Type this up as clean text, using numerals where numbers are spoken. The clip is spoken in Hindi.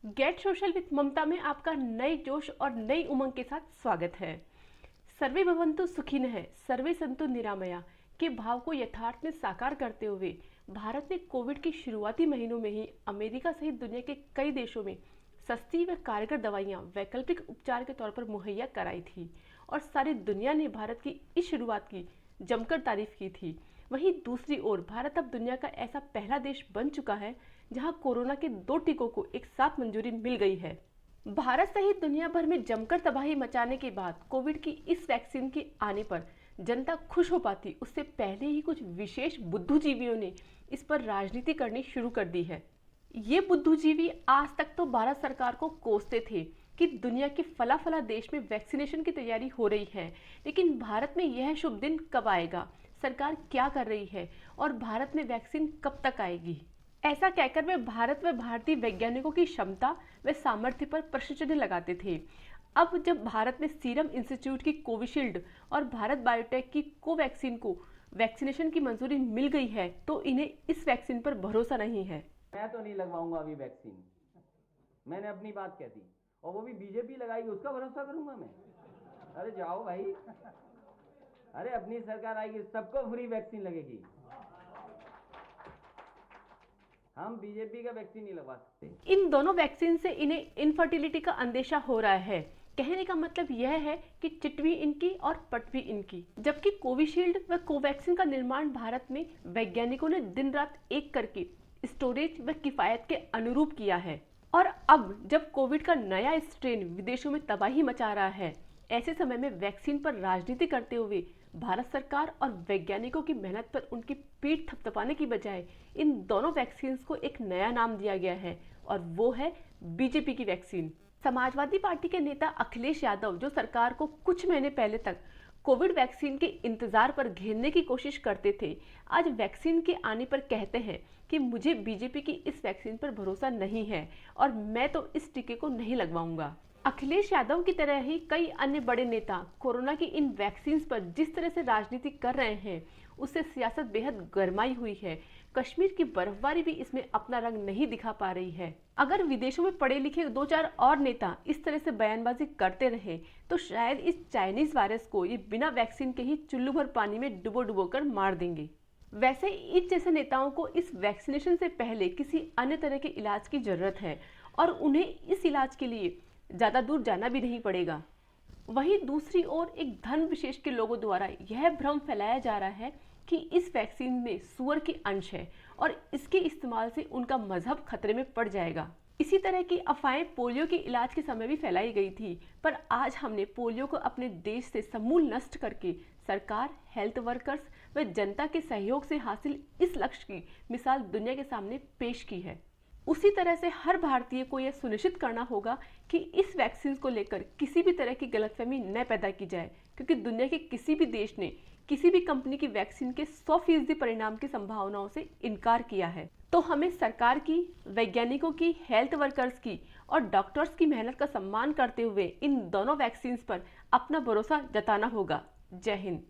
गेट सोशल विद ममता में आपका नए जोश और नई उमंग के साथ स्वागत है। सर्वे भवन्तु सुखिनः सर्वे सन्तु निरामया के भाव को यथार्थ में साकार करते हुए भारत ने कोविड के शुरुआती महीनों में ही अमेरिका सहित दुनिया के कई देशों में सस्ती व कारगर दवाइयां वैकल्पिक उपचार के तौर पर मुहैया कराई थी और सारी दुनिया ने भारत की इस शुरुआत की जमकर तारीफ की थी। वहीं दूसरी ओर भारत अब दुनिया का ऐसा पहला देश बन चुका है जहां कोरोना के 2 टीकों को एक साथ मंजूरी मिल गई है। भारत सहित दुनिया भर में जमकर तबाही मचाने के बाद कोविड की इस वैक्सीन के आने पर जनता खुश हो पाती, उससे पहले ही कुछ विशेष बुद्धिजीवियों ने इस पर राजनीति करनी शुरू कर दी है। ये बुद्धिजीवी आज तक तो भारत सरकार को कोसते थे कि दुनिया के फला फला देश में वैक्सीनेशन की तैयारी हो रही है, लेकिन भारत में यह शुभ दिन कब आएगा, सरकार क्या कर रही है और भारत में वैक्सीन कब तक आएगी। ऐसा कहकर वे भारत व भारतीय वैज्ञानिकों की क्षमता व सामर्थ्य पर प्रश्न चिन्ह लगाते थे। अब जब भारत में सीरम इंस्टीट्यूट की कोविशील्ड और भारत बायोटेक की कोवैक्सीन को वैक्सीनेशन की मंजूरी मिल गई है तो इन्हें इस वैक्सीन पर भरोसा नहीं है। मैं तो नहीं लगवाऊंगा अभी वैक्सीन, मैंने अपनी बात कह दी और वो भी बीजेपी लगाएगी उसका भरोसा करूंगा मैं? अरे जाओ भाई, अरे अपनी सरकार आएगी सबको फ्री वैक्सीन लगेगी। हम बीजेपी का वैक्सीन नहीं लगवा सकते। इन दोनों वैक्सीन से इन्हें इनफर्टिलिटी का अंदेशा हो रहा है। कहने का मतलब यह है कि चिट भी इनकी और पट भी इनकी। जबकि कोविशील्ड व कोवैक्सीन का निर्माण भारत में वैज्ञानिकों ने दिन रात एक करके स्टोरेज व किफायत के अनुरूप किया है। और अब जब कोविड का नया स्ट्रेन विदेशों में तबाही मचा रहा है, ऐसे समय में वैक्सीन पर राजनीति करते हुए भारत सरकार और वैज्ञानिकों की मेहनत पर उनकी पीठ थपथपाने की बजाय इन दोनों वैक्सीन को एक नया नाम दिया गया है और वो है बीजेपी की वैक्सीन। समाजवादी पार्टी के नेता अखिलेश यादव, जो सरकार को कुछ महीने पहले तक कोविड वैक्सीन के इंतजार पर घेरने की कोशिश करते थे, आज वैक्सीन के आने पर कहते हैं कि मुझे बीजेपी की इस वैक्सीन पर भरोसा नहीं है और मैं तो इस टीके को नहीं लगवाऊंगा। अखिलेश यादव की तरह ही कई अन्य बड़े नेता कोरोना की इन वैक्सीन पर जिस तरह से राजनीति कर रहे हैं, उससे सियासत बेहद गरमाई हुई है। कश्मीर की बर्फबारी भी इसमें अपना रंग नहीं दिखा पा रही है। अगर विदेशों में पढ़े लिखे 2-4 और नेता इस तरह से बयानबाजी करते रहे तो शायद इस चाइनीज वायरस को ये बिना वैक्सीन के ही चुल्लू भर पानी में डुबो कर मार देंगे। वैसे इन जैसे नेताओं को इस वैक्सीनेशन से पहले किसी अन्य तरह के इलाज की जरूरत है और उन्हें इस इलाज के लिए ज्यादा दूर जाना भी नहीं पड़ेगा। वहीं दूसरी ओर एक धर्म विशेष के लोगों द्वारा यह भ्रम फैलाया जा रहा है कि इस वैक्सीन में सुअर के अंश है और इसके इस्तेमाल से उनका मजहब खतरे में पड़ जाएगा। इसी तरह की अफवाहें पोलियो के इलाज के समय भी फैलाई गई थी, पर आज हमने पोलियो को अपने देश से समूल नष्ट करके सरकार, हेल्थ वर्कर्स व जनता के सहयोग से हासिल इस लक्ष्य की मिसाल दुनिया के सामने पेश की है। उसी तरह से हर भारतीय को यह सुनिश्चित करना होगा कि इस वैक्सीन को लेकर किसी भी तरह की गलतफहमी न पैदा की जाए, क्योंकि दुनिया के किसी भी देश ने किसी भी कंपनी की वैक्सीन के 100% परिणाम की संभावनाओं से इनकार किया है। तो हमें सरकार की, वैज्ञानिकों की, हेल्थ वर्कर्स की और डॉक्टर्स की मेहनत का सम्मान करते हुए इन दोनों वैक्सीन पर अपना भरोसा जताना होगा। जय हिंद।